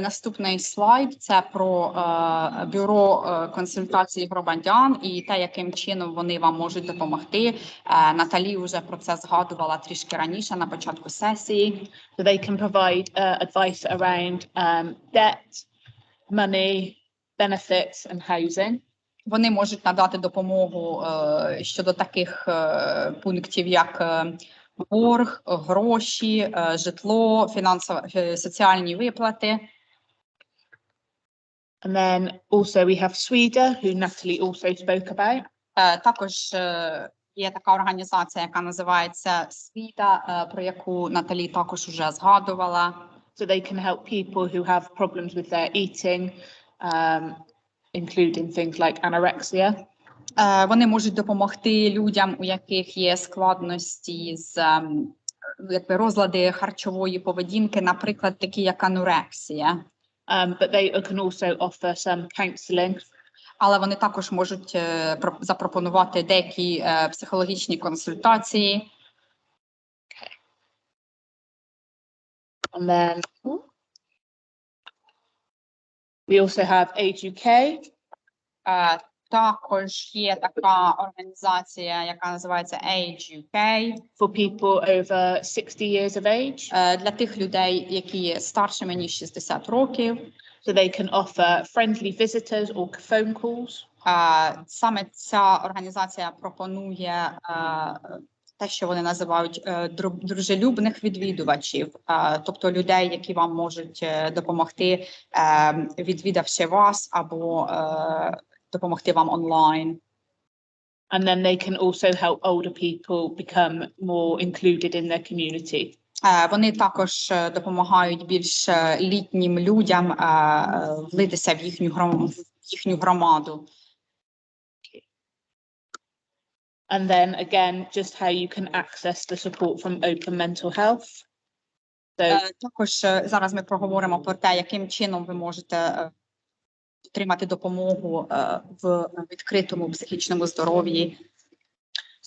Наступний слайд – це про бюро консультацій громадян і те, яким чином вони вам можуть допомогти. Наталі вже про це згадувала трішки раніше на початку сесії. So they can provide advice around debt, money, benefits and housing. Вони можуть надати допомогу щодо таких пунктів, як борг, гроші, житло, соціальні виплати. And then also we have Sweden, who Natalie also spoke about. Також є така організація, яка називається Світа, про яку Наталі також уже згадувала. So they can help people who have problems with their eating, including things like anorexia. Вони можуть допомогти людям, у яких є складності з розлади харчової поведінки, наприклад, такі як анорексія. But they can also offer some counselling. Але вони також можуть запропонувати деякі психологічні консультації. And then we also have Age UK. Також є така організація, яка називається Age UK. For people over 60 years of age. Для тих людей, які є старшими, ніж 60 років. So they can offer friendly visitors or phone calls. Саме ця організація пропонує те, що вони називають дружелюбних відвідувачів, тобто людей, які вам можуть допомогти, відвідавши вас, або допомогти вам онлайн. And then they can also help older people become more included in their community. Вони також допомагають більш літнім людям влитися в їхню громаду. And then again, just how you can access the support from Open Mental Health. So, також зараз ми проговоримо про те, яким чином ви можете отримати допомогу в відкритому психічному здоров'ї.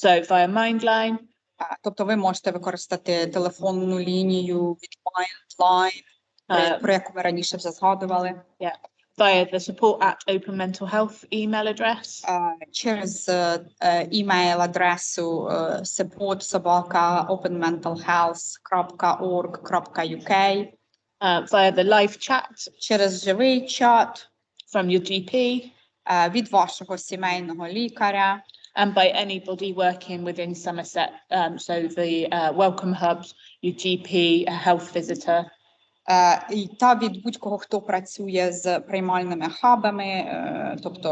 So via Mindline. Тобто ви можете використати телефонну лінію від Mindline, про яку ми раніше вже згадували. Yeah. Via the support at Open Mental Health email address. Через email-адресу support@openmentalhealth.org.uk. Via the live chat. Через живий чат. From your GP. Від вашого сімейного лікаря. And by anybody working within Somerset, so the Welcome Hubs, your GP, a health visitor. Та від будь-кого, хто працює з приймальними хабами, тобто,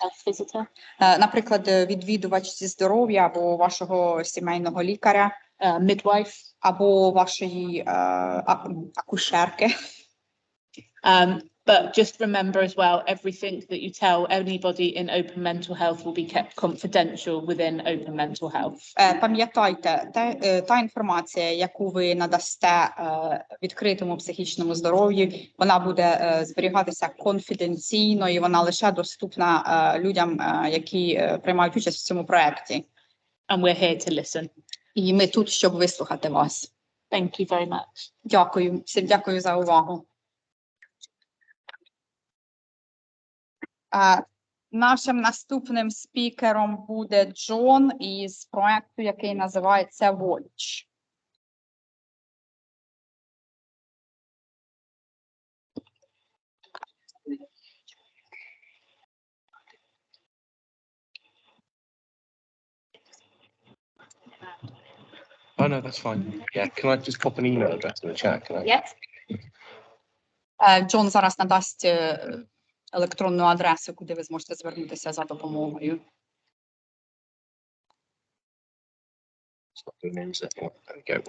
Health visitor. Наприклад, відвідувач зі здоров'я або вашого сімейного лікаря, midwife, або вашої акушерки. But just remember as well, everything that you tell anybody in Open Mental Health will be kept confidential within Open Mental Health. Пам'ятайте, та інформація, яку ви надасте відкритому психічному здоров'ю, вона буде зберігатися конфіденційно і вона лише доступна людям, які приймають участь в цьому проєкті. And we're here to listen. І ми тут, щоб вислухати вас. Thank you very much. Дякую. Всім дякую за увагу. Нашим наступним спікером буде Джон із проєкту, який називається Watch. Oh no, that's fine. Yeah, can I just pop an email address in the chat? Can I? Yes. Джон зараз надасть електронну адресу, куди ви зможете звернутися за допомогою. There we go.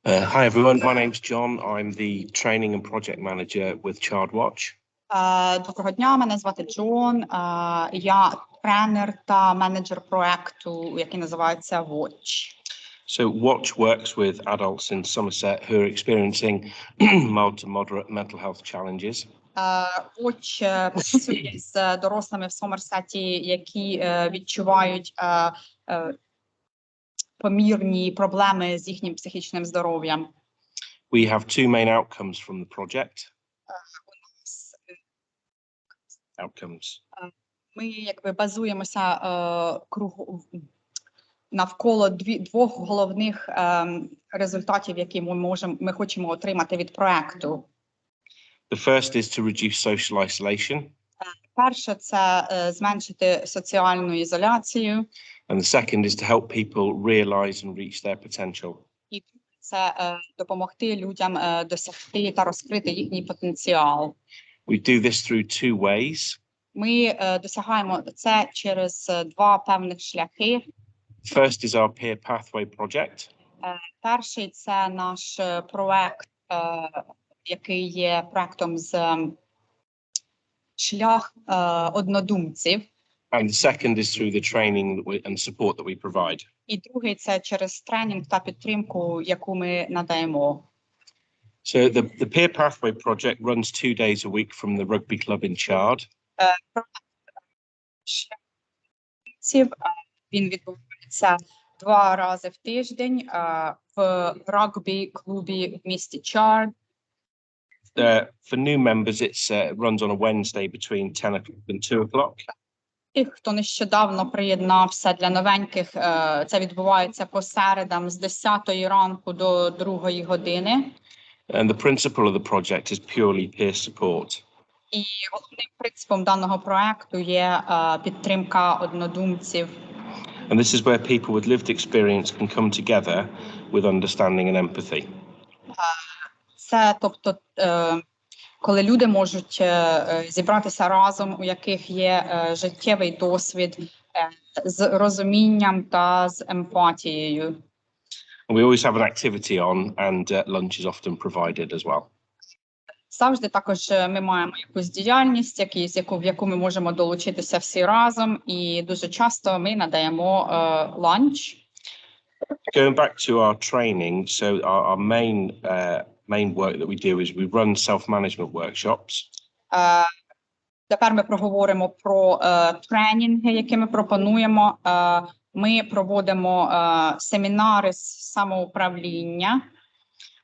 Hi everyone, my name's John. I'm the training and project manager with ChildWatch. Доброго дня, мене звати Джон. Я тренер та менеджер проекту, який називається Watch. So Watch works with adults in Somerset who are experiencing mild to moderate mental health challenges. Watch працює з дорослими в Сомерсеті, які відчувають помірні проблеми з їхнім психічним здоров'ям. We have two main outcomes from the project. Outcomes. Ми якби базуємося навколо двох головних результатів, які ми хочемо отримати від проекту. The first is to reduce social isolation. Перше – це зменшити соціальну ізоляцію. And the second is to help people realise and reach their potential. І це допомогти людям досягти та розкрити їхній потенціал. We do this through two ways. Ми досягаємо це через два певних шляхи. First is our peer pathway project. Перший – це наш проект, який є проектом з шлях однодумців. And the second is through the training and support that we provide. І другий – це через тренінг та підтримку, яку ми надаємо. So the peer pathway project runs 2 days a week from the rugby club in Chard. Він відбувається 2 рази в тиждень в рагбі-клубі в місті Чард. For new members, it runs on a Wednesday between 10 o'clock and 2 o'clock. Тих, хто нещодавно приєднався, для новеньких це відбувається по середам з 10 ранку до 2 години. And the principle of the project is purely peer support. І головним принципом даного проекту є підтримка однодумців. And this is where people with lived experience can come together with understanding and empathy. Це, тобто, коли люди можуть зібратися разом, у яких є життєвий досвід з розумінням та з емпатією. And we always have an activity on, and lunch is often provided as well. Завжди також ми маємо якусь діяльність, в яку ми можемо долучитися всі разом, і дуже часто ми надаємо ланч. Going back to our training, so our main work that we do is we run self-management workshops. Тепер ми проговоримо про тренінги, які ми пропонуємо. Ми проводимо семінари з самоуправління.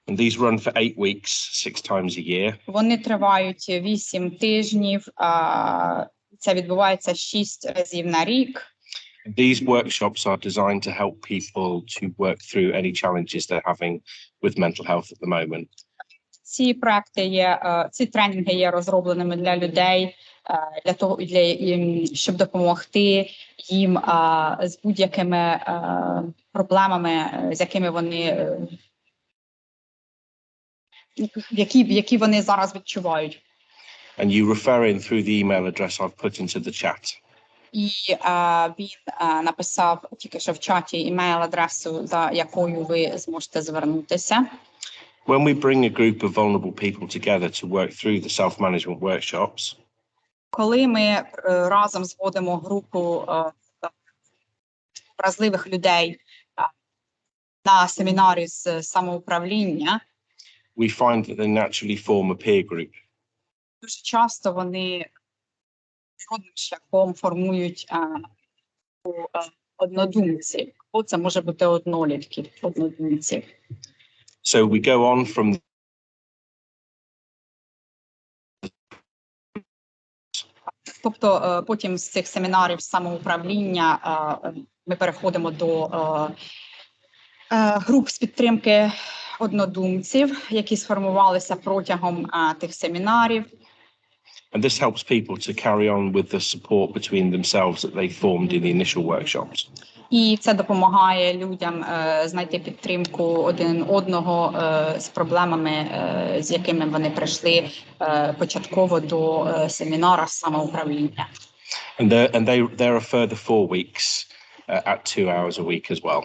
And these run for 8 weeks, 6 times a year. Вони тривають 8 тижнів. Це відбувається 6 разів на рік. These workshops are designed to help people to work through any challenges they're having with mental health at the moment. Ці тренінги є розробленими для людей, щоб допомогти їм з будь-якими проблемами, з якими вони які вони зараз відчувають. And you refer in through the email address I've put into the chat. І він написав тільки що в чаті імейл-адресу, за якою ви зможете звернутися. When we bring a group of vulnerable people together to work through the self-management workshops, коли ми разом зводимо групу вразливих людей на семінарі з самоуправління, we find that they naturally form a peer group. Дуже часто вони природним шляхом формують однодумців. Це може бути однолітки, однодумців. So we go on from Тобто потім з цих семінарів самоуправління ми переходимо до груп з підтримки однодумців, які сформувалися протягом тих семінарів. And this helps people to carry on with the support between themselves that they formed in the initial workshops. І це допомагає людям знайти підтримку один одного з проблемами, з якими вони прийшли початково до семінару самоуправління. And there are further 4 weeks at 2 hours a week as well.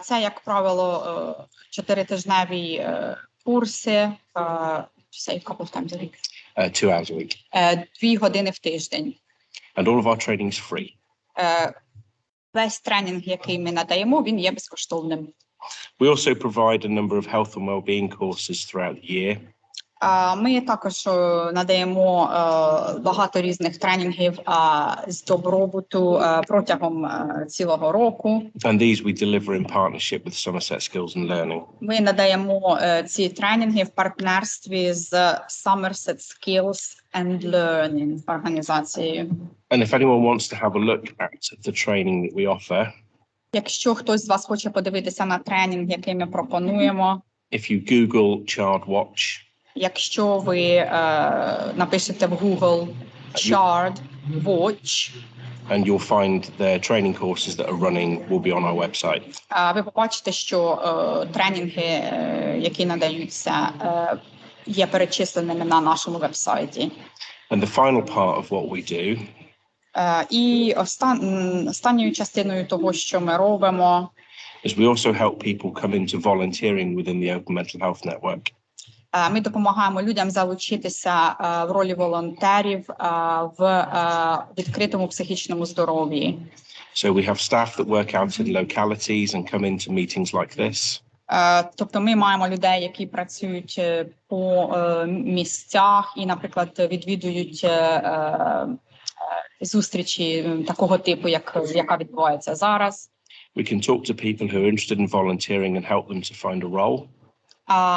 Це, як правило, 4-тижневі курси, say a couple of times a week. 2 hours a week. 2 години в тиждень. And all of our training is free. Весь тренінг, який ми надаємо, він є безкоштовним. We also provide a number of health and wellbeing courses throughout the year. Ми також надаємо багато різних тренінгів з добробуту протягом цілого року. And these we deliver in partnership with Somerset Skills and Learning. Ми надаємо ці тренінги в партнерстві з Somerset Skills and Learning організацією. And if anyone wants to have a look at the training that we offer, Якщо хтось з вас хоче подивитися на тренінг, який ми пропонуємо, if you Google Child Watch, якщо ви напишете в Google Child Watch, and you'll find the training courses that are running will be on our website. ви побачите, що тренінги, які надаються, є перечисленими на нашому вебсайті. And the final part of what we do І останньою частиною того, що ми робимо, is we also help people come into volunteering within the Open Mental Health Network. ми допомагаємо людям залучитися в ролі волонтерів в відкритому психічному здоров'ї. So we have staff that work out in localities and come into meetings like this. Тобто ми маємо людей, які працюють по місцях і, наприклад, відвідують зустрічі такого типу, яка відбувається зараз. We can talk to people who are interested in volunteering and help them to find a role.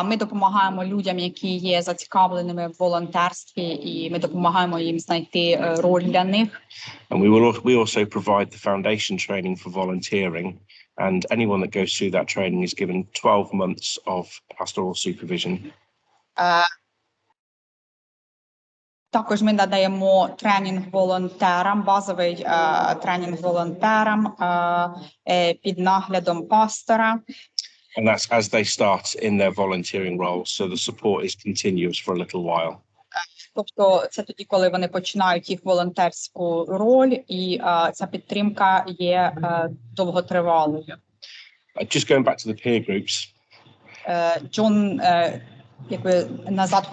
Ми допомагаємо людям, які є зацікавленими в волонтерстві, і ми допомагаємо їм знайти роль для них. And we also provide the foundation training for volunteering, and anyone that goes through that training is given 12 months of pastoral supervision. Також ми надаємо тренінг волонтерам, базовий тренінг волонтерам під наглядом пастора. And that's as they start in their volunteering role, so the support is continuous for a little while. Тобто це тоді, коли вони починають їх волонтерську роль, і ця підтримка є довготривалою. Just going back to the peer groups. Джон якби назад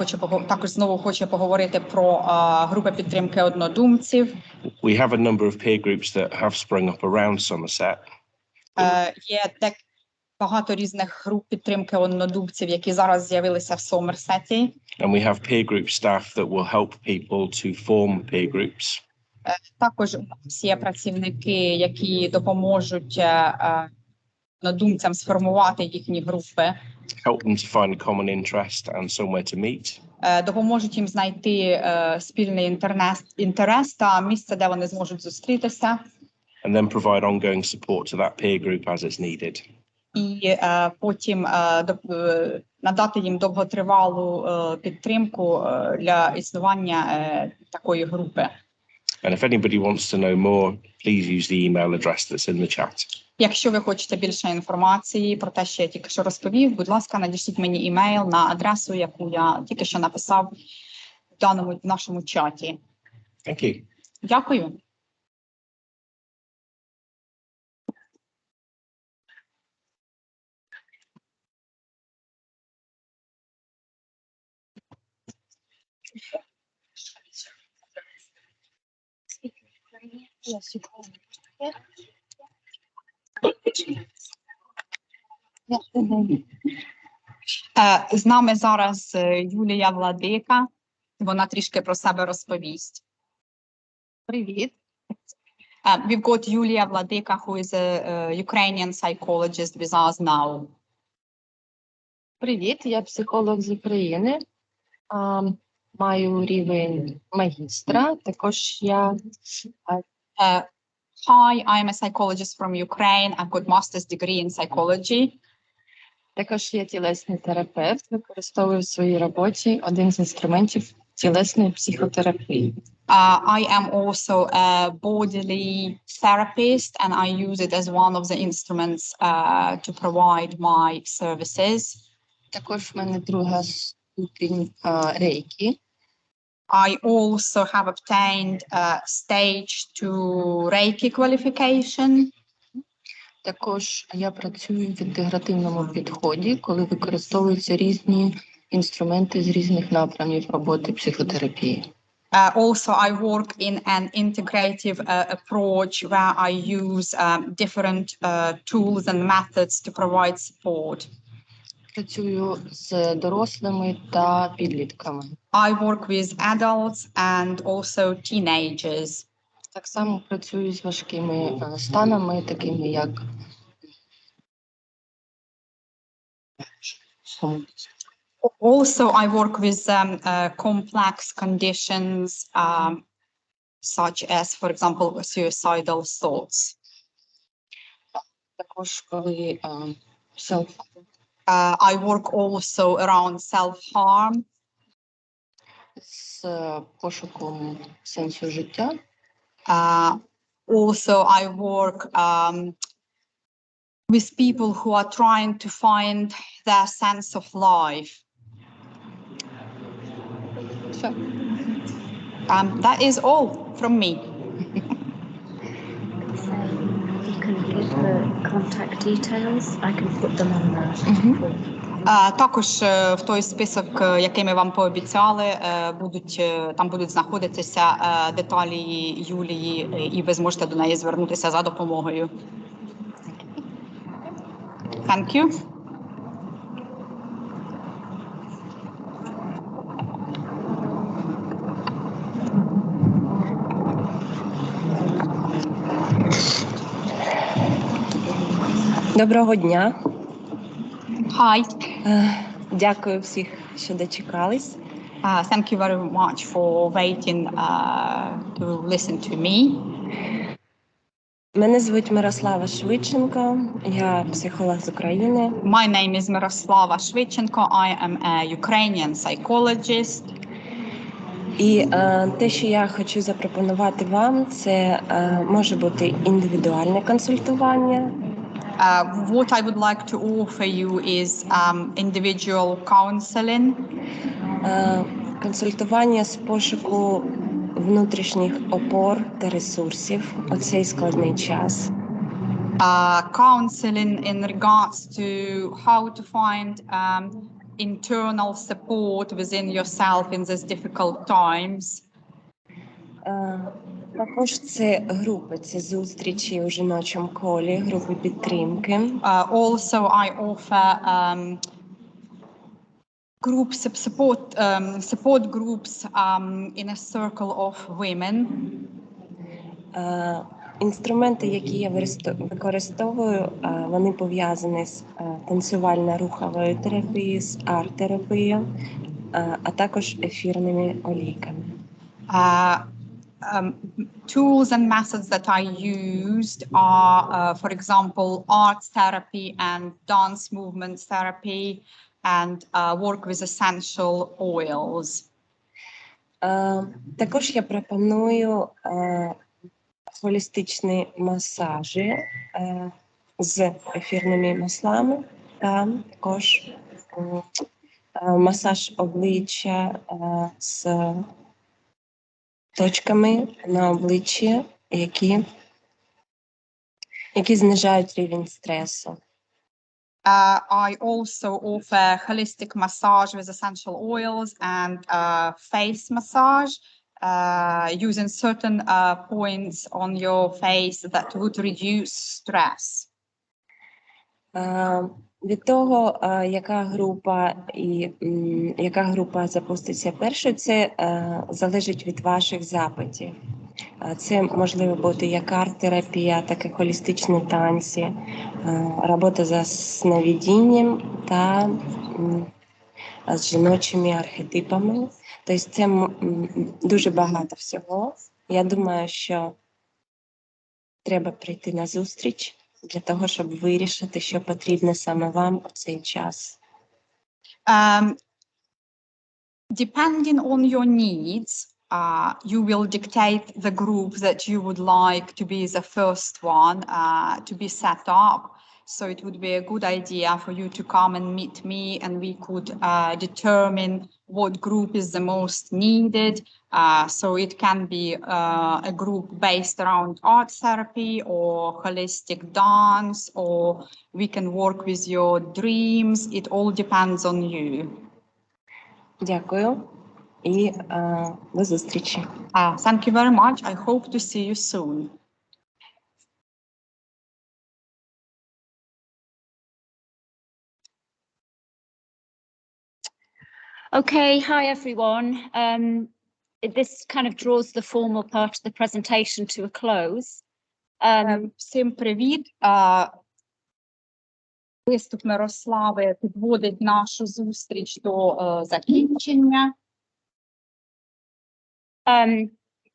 також знову хоче поговорити про групи підтримки однодумців. We have a number of peer groups that have sprung up around Somerset. Є багато різних груп підтримки однодумців, які зараз з'явилися в Сомерсеті. And we have peer group staff that will help people to form peer groups. Також у нас є працівники, які допоможуть однодумцям сформувати їхні групи. Help them to find a common interest and somewhere to meet. Допоможуть їм знайти спільний інтерес та місце, де вони зможуть зустрітися. And then provide ongoing support to that peer group as it's needed. І потім надати їм довготривалу підтримку для існування такої групи. And if anybody wants to know more, please use the email address that's in the chat. Якщо ви хочете більше інформації про те, що я тільки що розповів, будь ласка, надішліть мені імейл на адресу, яку я тільки що написав в нашому чаті. Thank you. Дякую. З нами зараз Юлія Владика. Вона трішки про себе розповість. Привіт. We've got Julia Vladika, who is a Ukrainian psychologist with us now. Привіт, я психолог з України. Маю рівень магістра. Також я Hi, I'm a psychologist from Ukraine. I've got master's degree in psychology. також є тілесний терапевт. Використовую в своїй роботі один з інструментів тілесної психотерапії. I am also a bodily therapist, and I use it as one of the instruments to provide my services. Також в мене друга ступінь рейкі. I also have obtained stage 2 Reiki qualification. Також я працюю в інтегративному підході, коли використовуються різні інструменти з різних напрямів роботи психотерапії. Also, I work in an integrative approach where I use different tools and methods to provide support. Працюю з дорослими та підлітками. I work with adults and also teenagers. Так само працюю з важкими станами, такими як Also, I work with complex conditions such as, for example, suicidal thoughts. також коли I work also around self-harm. з пошуком сенсу життя. Also, I work with people who are trying to find their sense of life. Все. That is all from me. So you can give the contact details. I can put them on the form. Також в той список, який ми вам пообіцяли, там будуть знаходитися деталі Юлії, і ви зможете до неї звернутися за допомогою. Thank you. Доброго дня. Hi. Дякую всіх, що дочекались. Thank you very much for waiting to listen to me. Мене звуть Мирослава Швидченко, я психолог з України. My name is Miroslava Shvichenko. I am a Ukrainian psychologist. І те, що я хочу запропонувати вам, це може бути індивідуальне консультування. What I would like to offer you is individual counseling. Консультування з пошуку внутрішніх опор та ресурсів у цей складний час. Counseling in regards to how to find internal support within yourself in these difficult times. Також це групи, це зустрічі у жіночому колі, групи підтримки. Also, I offer groups of support groups in a circle of women. Інструменти, які я використовую, вони пов'язані з танцювально-руховою терапією, з арт-терапією, а також ефірними олійками. Tools and methods that I used are, for example, art therapy and dance movement therapy, and work with essential oils. Також я пропоную холістичні масажі з ефірними маслами, та також масаж обличчя з точками на обличчі, які знижають рівень стресу. I also offer holistic massage with essential oils and face massage using certain points on your face that would reduce stress. Від того, яка група запуститься першою, це залежить від ваших запитів. Це можливо бути як арт-терапія, так і холістичні танці, робота за сновидінням та з жіночими архетипами. Тобто це дуже багато всього. Я думаю, що треба прийти на зустріч для того, щоб вирішити, що потрібно саме вам у цей час. Depending on your needs, you will dictate the group that you would like to be the first one to be set up. So it would be a good idea for you to come and meet me, and we could determine what group is the most needed. So it can be a group based around art therapy or holistic dance, or we can work with your dreams. It all depends on you. Дякую. і до зустрічі. Thank you very much. I hope to see you soon. Okay, hi everyone. This kind of draws the formal part of the presentation to a close. Всім привіт. Виступ Мирослави підводить нашу зустріч до закінчення.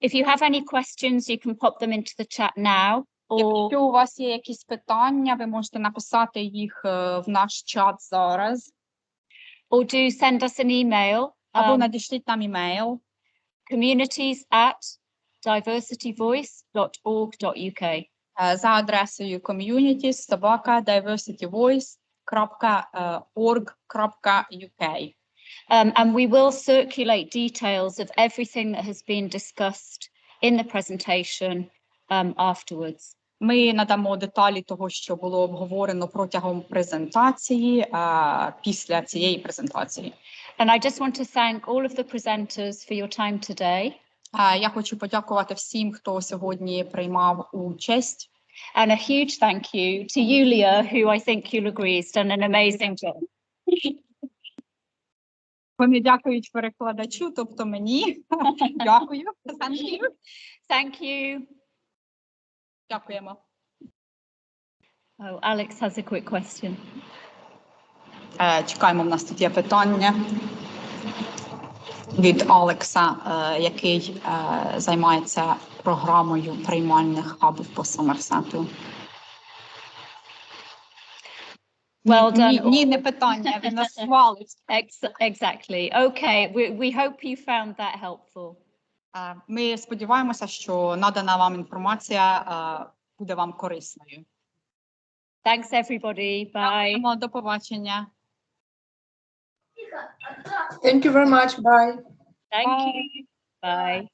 If you have any questions, you can pop them into the chat now. Якщо у вас є якісь питання, ви можете написати їх в наш чат зараз. Or do send us an email. Або надішліть нам імейл. communities@diversityvoice.org.uk. За адресою communities@diversityvoice.org.uk. And we will circulate details of everything that has been discussed in the presentation afterwards. Ми надамо деталі того, що було обговорено протягом презентації, після цієї презентації. And I just want to thank all of the presenters for your time today. Я хочу подякувати всім, хто сьогодні приймав участь. And a huge thank you to Yulia, who I think you'll agree has done an amazing job. Вони дякують перекладачу, тобто мені. Дякую. Thank you. Thank you. Дякуємо. Oh, Alex has a quick question. Чекаємо, в нас тут є питання від Алекса, який займається програмою приймальних хабів по Сомерсету. Well done. Ні, не питання, він нас хвалить. Exactly. Okay, we hope you found that helpful. Ми сподіваємося, що надана вам інформація буде вам корисною. Thanks everybody. Bye. До побачення. Thank you very much. Bye. Thank you. Bye.